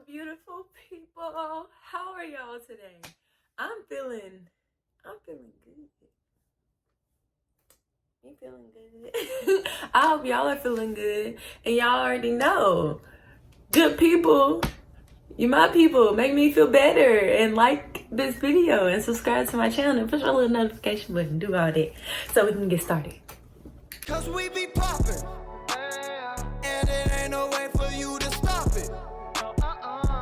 beautiful people. How are y'all today? I'm feeling good. You feeling good? I hope y'all are feeling good. And y'all already know. Good people. You my people. Make me feel better. And like this video and subscribe to my channel and push your little notification button. Do all that so we can get started. Cause we be poppin', and it ain't no way for you to stop it.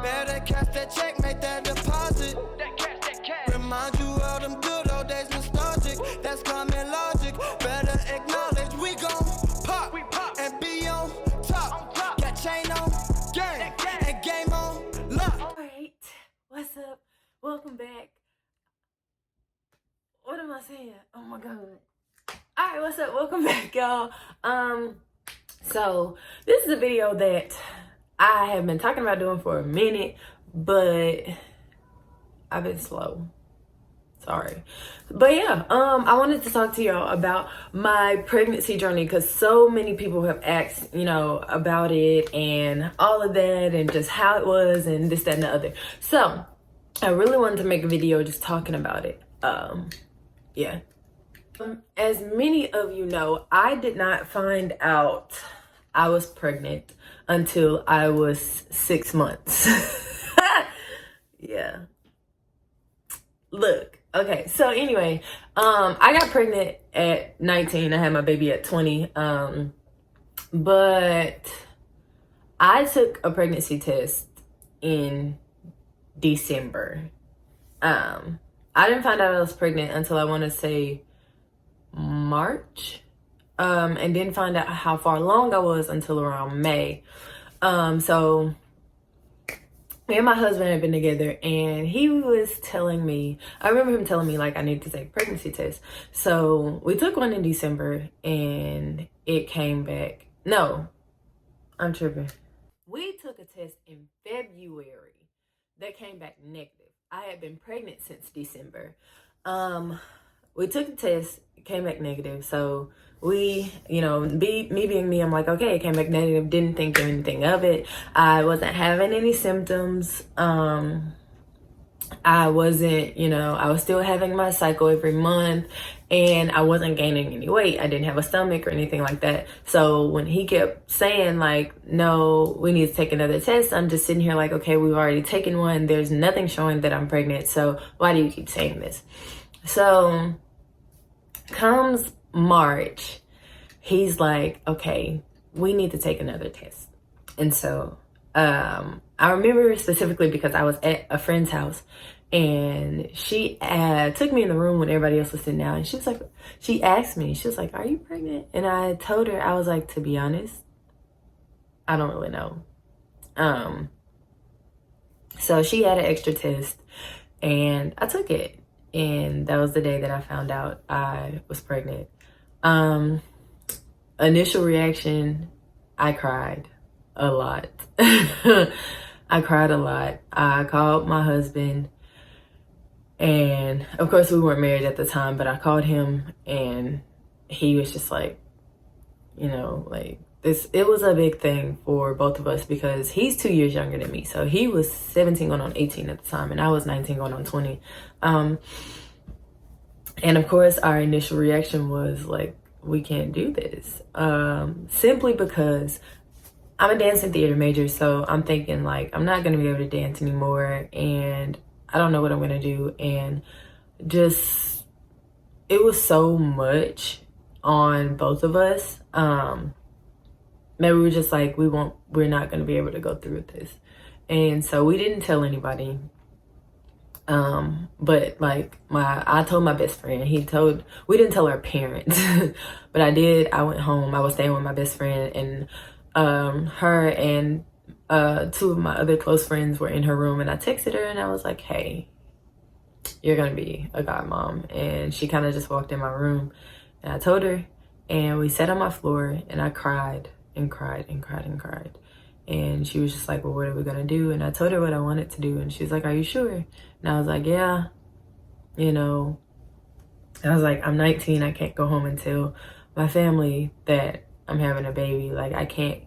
Better cash that check, make that deposit. Remind you of them good old days, nostalgic. That's common logic. Better acknowledge we gon' pop and be on top. Got chain on, gang, and game on lock. Alright, what's up? Welcome back. What am I saying? Oh my god. Alright, what's up? Welcome back, y'all. So this is a video that I have been talking about doing for a minute, but I've been slow. Sorry. But yeah, I wanted to talk to y'all about my pregnancy journey because so many people have asked, about it and all of that and just how it was and this, that, and the other. So I really wanted to make a video just talking about it. Yeah. As many of you know, I did not find out I was pregnant until I was 6 months. Yeah. Look, okay, so anyway, I got pregnant at 19. I had my baby at 20. But I took a pregnancy test in December. I didn't find out I was pregnant until I want to say March, and didn't find out how far along I was until around May. So me and my husband had been together and he was telling me, I remember him telling me like I need to take a pregnancy test. So we took one in December and it came back. No, I'm tripping. We took a test in February that came back negative. I had been pregnant since December. We took the test, it came back negative. So we, me being me, I'm like, okay, it came back negative. Didn't think anything of it. I wasn't having any symptoms. I wasn't, I was still having my cycle every month and I wasn't gaining any weight. I didn't have a stomach or anything like that. So when he kept saying like, no, we need to take another test, I'm just sitting here like, okay, we've already taken one. There's nothing showing that I'm pregnant. So why do you keep saying this? So comes March, he's like, okay, we need to take another test. And so I remember specifically because I was at a friend's house and she took me in the room when everybody else was sitting down, and she asked me, she was like, are you pregnant? And I told her, I was like, to be honest, I don't really know. So she had an extra test and I took it. And that was the day that I found out I was pregnant. Initial reaction, I cried a lot. I cried a lot. I called my husband, and of course we weren't married at the time, but I called him and he was just like, it was a big thing for both of us because he's 2 years younger than me. So he was 17 going on 18 at the time and I was 19 going on 20. And of course our initial reaction was like, we can't do this. Simply because I'm a dance and theater major. So I'm thinking like, I'm not going to be able to dance anymore. And I don't know what I'm going to do. And just, it was so much on both of us. Maybe we were just like, we're not going to be able to go through with this. And so we didn't tell anybody. But like I told my best friend, we didn't tell our parents, but I did. I went home, I was staying with my best friend, and, her and, two of my other close friends were in her room, and I texted her and I was like, hey, you're going to be a godmom. And she kind of just walked in my room and I told her, and we sat on my floor and I cried and cried and cried and cried. And she was just like, well, what are we gonna do? And I told her what I wanted to do. And she was like, are you sure? And I was like, yeah, I was like, I'm 19, I can't go home and tell my family that I'm having a baby. Like, I can't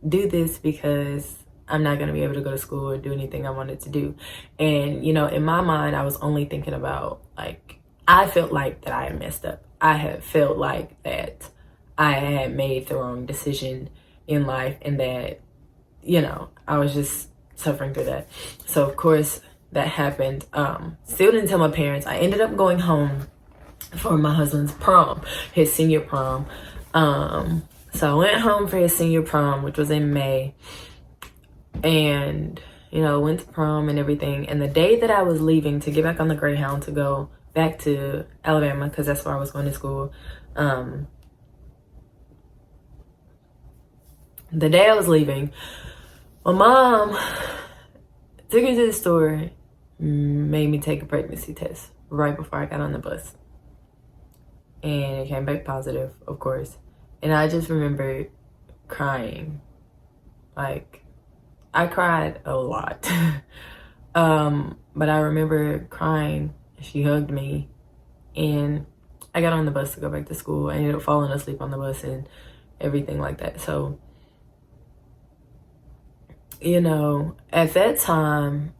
do this because I'm not going to be able to go to school or do anything I wanted to do. And, you know, in my mind, I was only thinking about, like, I felt like that I had messed up. I had felt like that I had made the wrong decision in life, and that, you know, I was just suffering through that. So, of course, that happened. Still didn't tell my parents. I ended up going home for my husband's prom, his senior prom. So I went home for his senior prom, which was in May, and, you know, went to prom and everything. And the day that I was leaving to get back on the Greyhound to go back to Alabama, because that's where I was going to school, the day I was leaving, my mom took me to the store, made me take a pregnancy test right before I got on the bus. And it came back positive, of course. And I just remember crying. Like, I cried a lot. But I remember crying. She hugged me. And I got on the bus to go back to school. I ended up falling asleep on the bus and everything like that. So, you know, at that time,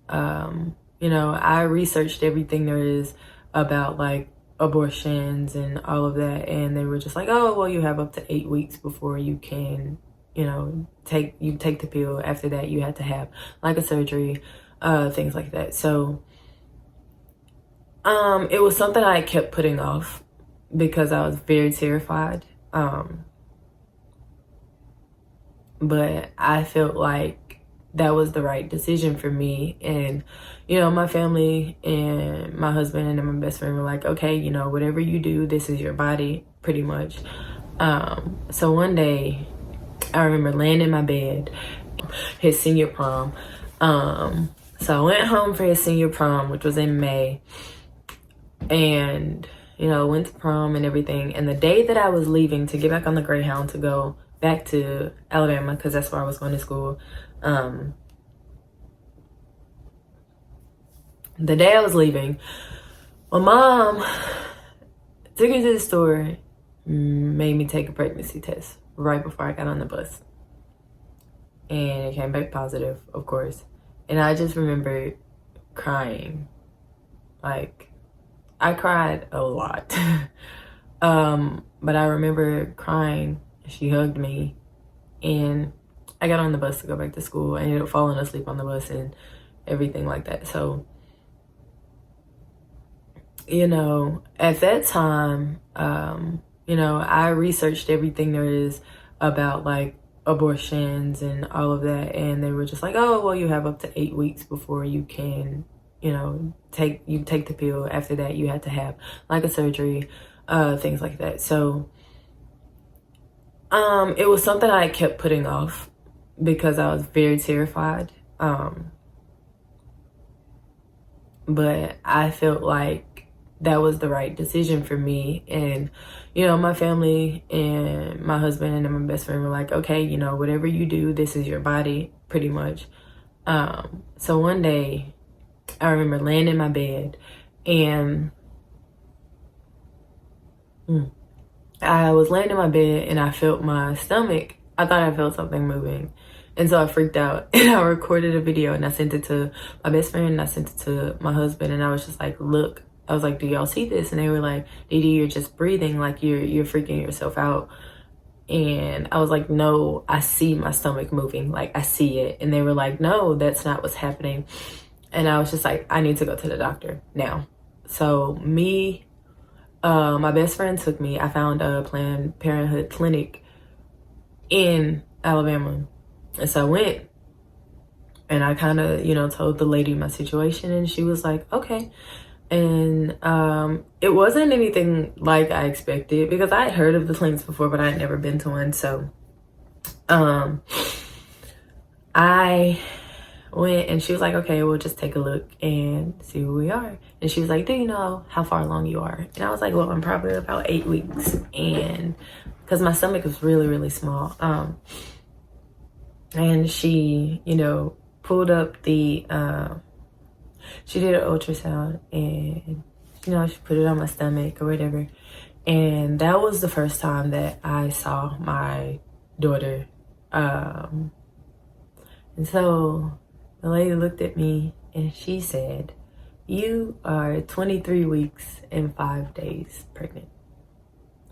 you know, I researched everything there is about, like, abortions and all of that, and they were just like, oh, well, you have up to 8 weeks before you can, you know, take the pill. After that, you had to have, like, a surgery, things like that. So it was something I kept putting off because I was very terrified, but I felt like that was the right decision for me. And, you know, my family and my husband and my best friend were like, okay, you know, whatever you do, this is your body, pretty much. So one day I remember laying in my bed, his senior prom. So I went home for his senior prom, which was in May, and, you know, went to prom and everything. And the day that I was leaving to get back on the Greyhound to go back to Alabama, because that's where I was going to school, the day I was leaving, my mom took me to the store, made me take a pregnancy test right before I got on the bus. And it came back positive, of course. And I just remember crying. Like, I cried a lot. But I remember crying. She hugged me, and I got on the bus to go back to school. I ended up falling asleep on the bus and everything like that. So, you know, at that time, you know, I researched everything there is about, like, abortions and all of that. And they were just like, oh, well, you have up to 8 weeks before you can, you know, take the pill. After that, you had to have, like, a surgery, things like that. So, it was something I kept putting off because I was very terrified. But I felt like that was the right decision for me. And, you know, my family and my husband and my best friend were like, okay, you know, whatever you do, this is your body, pretty much. So one day I remember laying in my bed, and I was laying in my bed and I felt my stomach. I thought I felt something moving. And so I freaked out, and I recorded a video, and I sent it to my best friend, and I sent it to my husband, and I was just like, look, I was like, do y'all see this? And they were like, Didi, you're just breathing, like you're freaking yourself out. And I was like, no, I see my stomach moving, like I see it. And they were like, no, that's not what's happening. And I was just like, I need to go to the doctor now. So my best friend took me. I found a Planned Parenthood clinic in Alabama. And so I went, and I kind of, you know, told the lady my situation, and she was like, okay. And it wasn't anything like I expected, because I had heard of the clinics before, but I had never been to one. So I went, and she was like, okay, we'll just take a look and see where we are. And she was like, do you know how far along you are? And I was like, well, I'm probably about 8 weeks. And because my stomach was really, really small. And she, you know, pulled up the, she did an ultrasound, and, you know, she put it on my stomach or whatever. And that was the first time that I saw my daughter. And so the lady looked at me and she said, "You are 23 weeks and 5 days pregnant."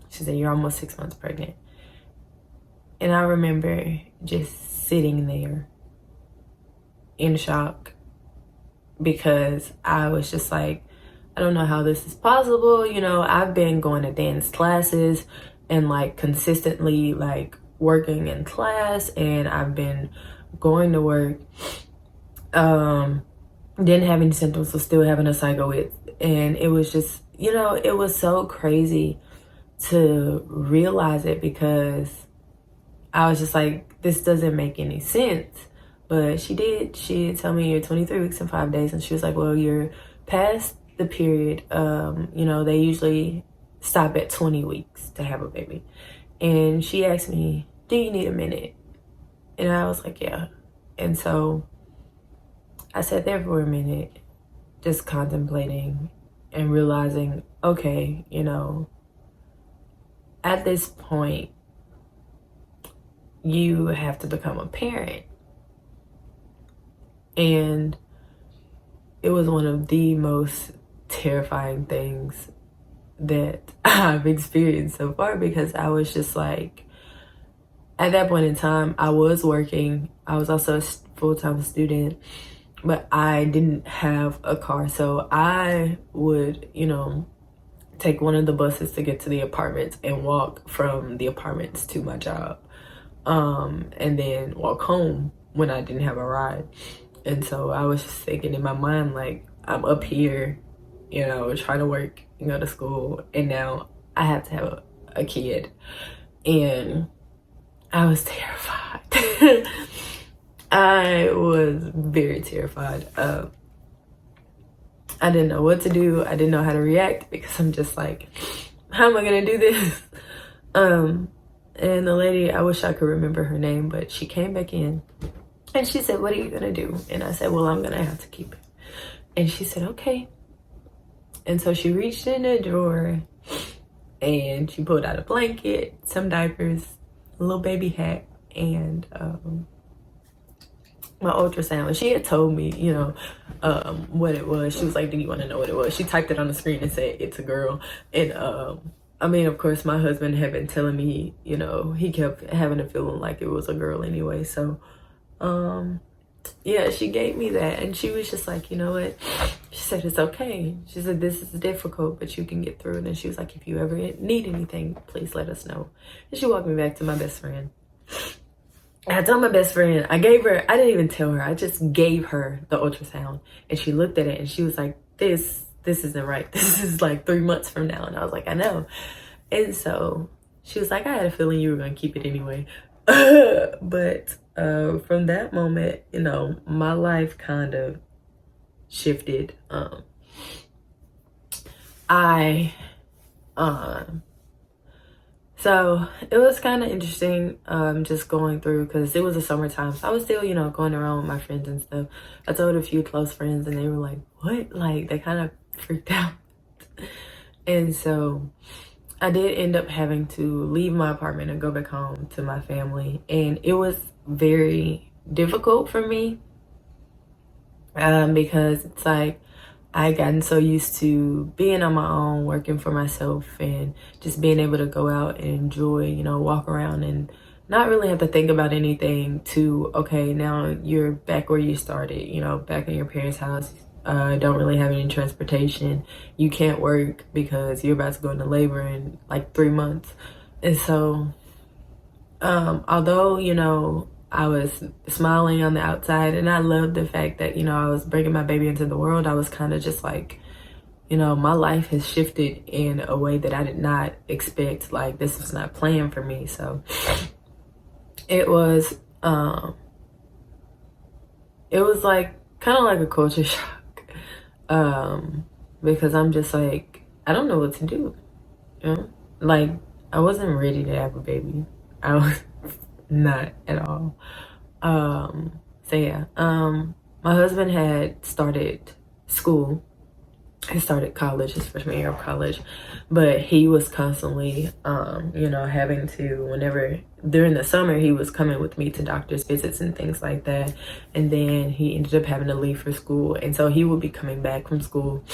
She said, "You're almost 6 months pregnant." And I remember just sitting there in shock, because I was just like, I don't know how this is possible. You know, I've been going to dance classes and like consistently like working in class, and I've been going to work. Didn't have any symptoms, was still having a cycle with, and it was just, you know, it was so crazy to realize it, because I was just like, this doesn't make any sense. But she did tell me, "You're 23 weeks and 5 days." And she was like, "Well, you're past the period. You know, they usually stop at 20 weeks to have a baby." And she asked me, "Do you need a minute?" And I was like, "Yeah." And so I sat there for a minute, just contemplating and realizing, okay, you know, at this point, you have to become a parent. And it was one of the most terrifying things that I've experienced so far, because I was just like, at that point in time, I was working. I was also a full-time student, but I didn't have a car. So I would, you know, take one of the buses to get to the apartments and walk from the apartments to my job. And then walk home when I didn't have a ride. And so I was just thinking in my mind, like, I'm up here, you know, trying to work and go to school, and now I have to have a kid. And I was terrified. I was very terrified. I didn't know what to do. I didn't know how to react, because I'm just like, how am I gonna do this? And the lady, I wish I could remember her name, but she came back in and she said, "What are you gonna do?" And I said, "Well, I'm gonna have to keep it." And she said, "Okay." And so she reached in a drawer and she pulled out a blanket, some diapers, a little baby hat, and my ultrasound. And she had told me, you know, what it was. She was like, "Do you want to know what it was?" She typed it on the screen and said, "It's a girl." And I mean, of course, my husband had been telling me, you know, he kept having a feeling like it was a girl anyway. So yeah, she gave me that, and she was just like, "You know what?" She said, "It's okay." She said, "This is difficult, but you can get through it." And she was like, "If you ever need anything, please let us know." And she walked me back to my best friend. And I told my best friend, I didn't even tell her, I just gave her the ultrasound. And she looked at it and she was like, this isn't right. This is like 3 months from now. And I was like, "I know." And so she was like, "I had a feeling you were going to keep it anyway." But from that moment, you know, my life kind of shifted. So it was kind of interesting, just going through, because it was the summertime. So I was still, you know, going around with my friends and stuff. I told a few close friends and they were like, "What?" Like, they kind of freaked out. And so I did end up having to leave my apartment and go back home to my family. And it was very difficult for me, because it's like, I gotten so used to being on my own, working for myself, and just being able to go out and enjoy, you know, walk around and not really have to think about anything, to, okay, now you're back where you started, you know, back in your parents' house. Don't really have any transportation. You can't work because you're about to go into labor in like 3 months. And so, although, you know, I was smiling on the outside, and I loved the fact that, you know, I was bringing my baby into the world, I was kind of just like, you know, my life has shifted in a way that I did not expect. Like, this was not planned for me. So it was like kind of like a culture shock, because I'm just like, I don't know what to do, you know? Like, I wasn't ready to have a baby. I was not at all. So yeah, my husband had started school, he started college, his freshman year of college, but he was constantly, you know, having to, whenever, during the summer, he was coming with me to doctor's visits and things like that. And then he ended up having to leave for school. And so he would be coming back from school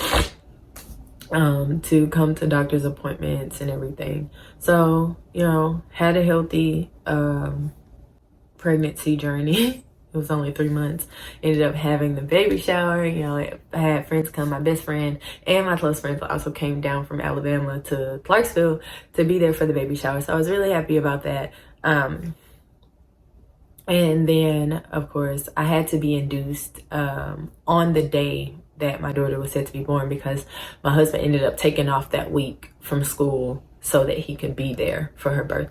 to come to doctor's appointments and everything. So, you know, had a healthy pregnancy journey. It was only 3 months. Ended up having the baby shower. You know, I had friends come. My best friend and my close friends also came down from Alabama to Clarksville to be there for the baby shower. So I was really happy about that. And then, of course, I had to be induced on the day that my daughter was set to be born, because my husband ended up taking off that week from school so that he could be there for her birth.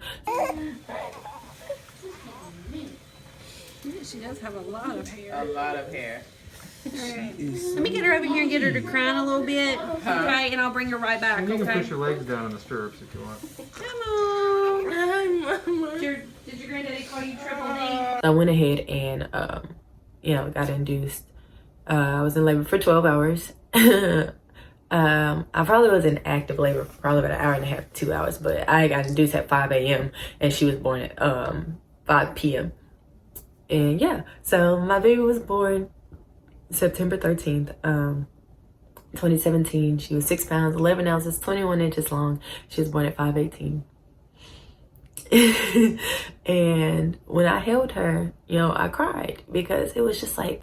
She does have a lot of hair. A lot of hair. Right. Let me get her over here and get her to crying a little bit. Okay, and I'll bring her right back. You can Okay. push your legs down in the stirrups if you want. Come on. Hi, Mama. Did your granddaddy call you Triple D? I went ahead and, you know, got induced. I was in labor for 12 hours. I probably was in active labor for probably about an hour and a half, 2 hours, but I got induced at 5 a.m. and she was born at 5 p.m. And yeah, so my baby was born September 13th, 2017. She was 6 pounds, 11 ounces, 21 inches long. She was born at 5:18. And when I held her, you know, I cried, because it was just like,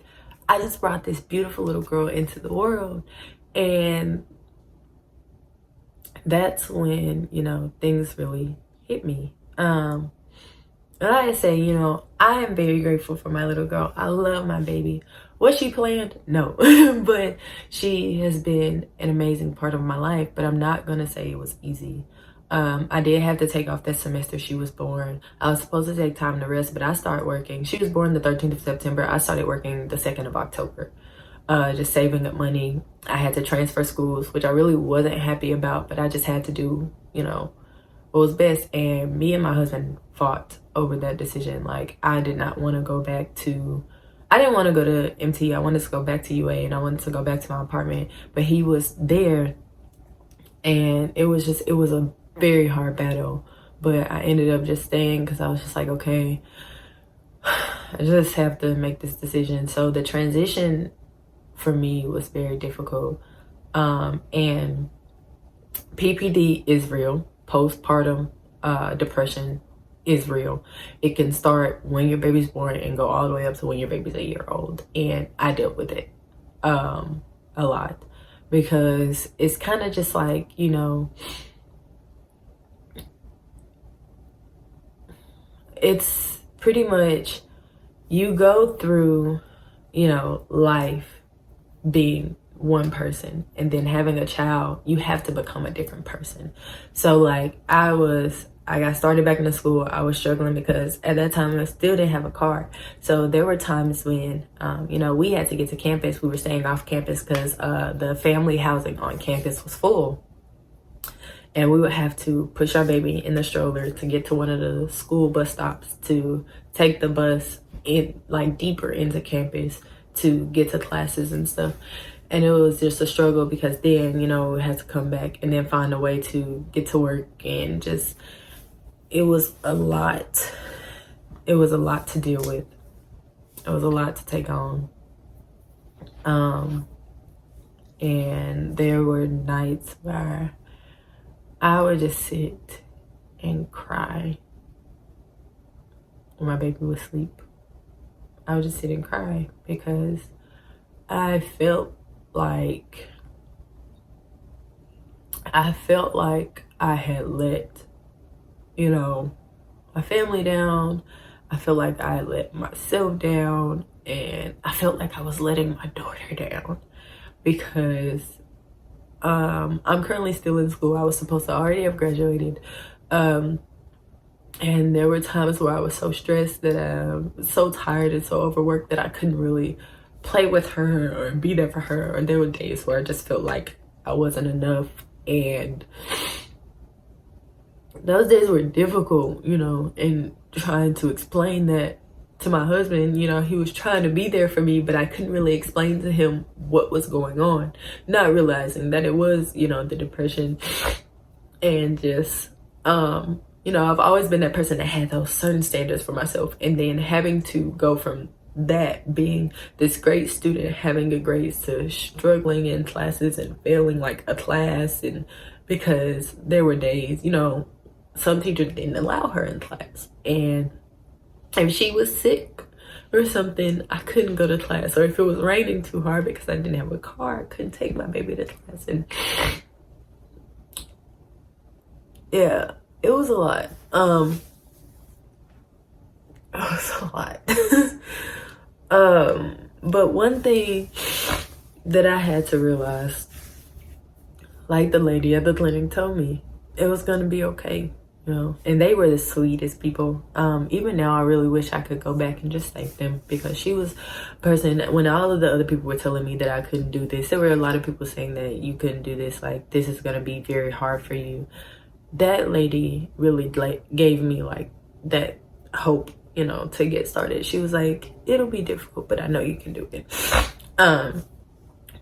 I just brought this beautiful little girl into the world. And that's when, you know, things really hit me. And I say, you know, I am very grateful for my little girl. I love my baby. Was she planned? No. But she has been an amazing part of my life. But I'm not going to say it was easy. I did have to take off that semester she was born. I was supposed to take time to rest, but I started working. She was born the 13th of September. I started working the 2nd of October. Just saving up money. I had to transfer schools, which I really wasn't happy about, but I just had to do, you know, what was best. And me and my husband fought over that decision. Like, I did not want to go back to, I didn't want to go to MT. I wanted to go back to UA, and I wanted to go back to my apartment, but he was there, and it was a very hard battle. But I ended up just staying, because I was just like, okay, I just have to make this decision. So the transition for me was very difficult. And PPD is real. Postpartum depression is real. It can start when your baby's born and go all the way up to when your baby's a year old. And I dealt with it a lot, because it's kind of just like, you know, it's pretty much, you go through, you know, life being one person, and then having a child, you have to become a different person. So like, I got started back into school. I was struggling because at that time I still didn't have a car. So there were times when, you know, we had to get to campus. We were staying off campus because the family housing on campus was full. And we would have to push our baby in the stroller to get to one of the school bus stops to take the bus in, like, deeper into campus to get to classes and stuff. And it was just a struggle, because then, you know, we had to come back and then find a way to get to work, and just, it was a lot. It was a lot to deal with. It was a lot to take on. And there were nights where I would just sit and cry when my baby would sleep. I would just sit and cry, because I felt like I had let, you know, my family down. I felt like I let myself down, and I felt like I was letting my daughter down, because I'm currently still in school. I was supposed to already have graduated. And there were times where I was so stressed, that I was so tired and so overworked, that I couldn't really play with her or be there for her. Or there were days where I just felt like I wasn't enough. And those days were difficult, you know, and trying to explain that to my husband, you know, he was trying to be there for me, but I couldn't really explain to him what was going on, not realizing that it was, you know, the depression. And just you know, I've always been that person that had those certain standards for myself, and then having to go from that, being this great student, having good grades, to struggling in classes and failing like a class. And because there were days, you know, some teachers didn't allow her in class, and if she was sick or something, I couldn't go to class. Or if it was raining too hard because I didn't have a car, I couldn't take my baby to class. And yeah, it was a lot. It was a lot. But one thing that I had to realize, like the lady at the clinic told me, it was gonna be okay, you know. And they were the sweetest people. Even now, I really wish I could go back and just thank them, because she was a person, when all of the other people were telling me that I couldn't do this, there were a lot of people saying that you couldn't do this, like this is gonna be very hard for you. That lady really gave me like that hope, you know, to get started. She was like, it'll be difficult, but I know you can do it.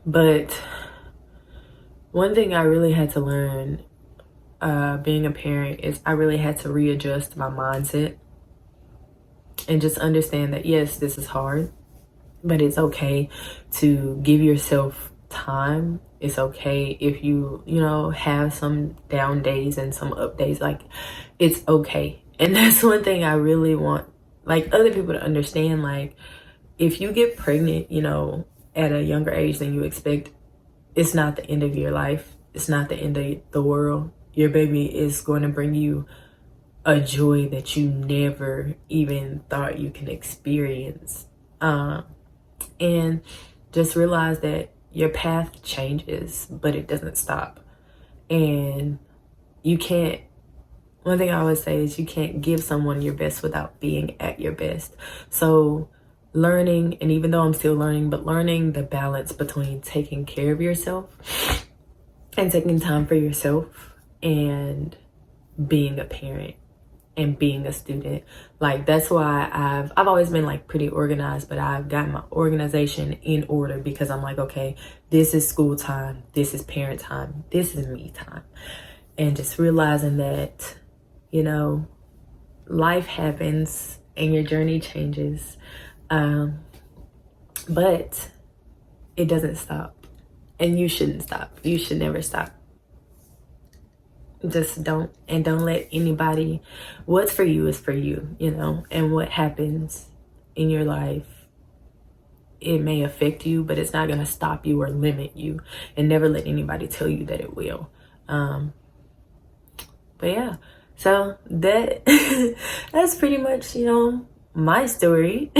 But one thing I really had to learn being a parent is I really had to readjust my mindset and just understand that, yes, this is hard, but it's okay to give yourself time. It's okay if you know, have some down days and some up days. Like, it's okay. And that's one thing I really want, like, other people to understand. Like, if you get pregnant, you know, at a younger age than you expect, it's not the end of your life. It's not the end of the world. Your baby is going to bring you a joy that you never even thought you can experience. And just realize that your path changes, but it doesn't stop. And you can't, one thing I always say is you can't give someone your best without being at your best. So learning, and even though I'm still learning, but learning the balance between taking care of yourself and taking time for yourself and being a parent and being a student. Like, that's why I've always been like pretty organized, but I've got my organization in order, because I'm like, okay, this is school time, this is parent time, this is me time. And just realizing that, you know, life happens and your journey changes, but it doesn't stop, and you shouldn't stop. You should never stop. Just don't let anybody, what's for you is for you, you know. And what happens in your life, it may affect you, but it's not going to stop you or limit you. And never let anybody tell you that it will. But yeah, so that that's pretty much, you know, my story.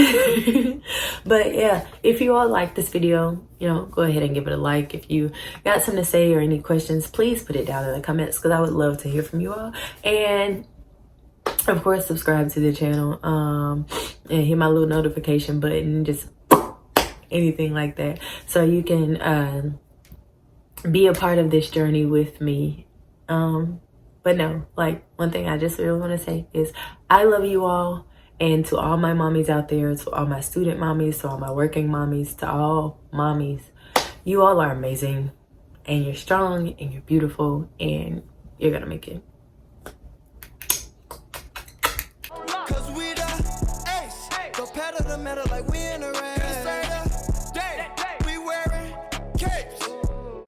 But yeah, if you all like this video, you know, go ahead and give it a like. If you got something to say or any questions, please put it down in the comments, because I would love to hear from you all. And of course, subscribe to the channel, and hit my little notification button, just anything like that, so you can be a part of this journey with me. But no, like, one thing I just really want to say is I love you all. And to all my mommies out there, to all my student mommies, to all my working mommies, to all mommies, you all are amazing, and you're strong, and you're beautiful, and you're gonna make it. Cause we the ace, go pedal the metal like we in a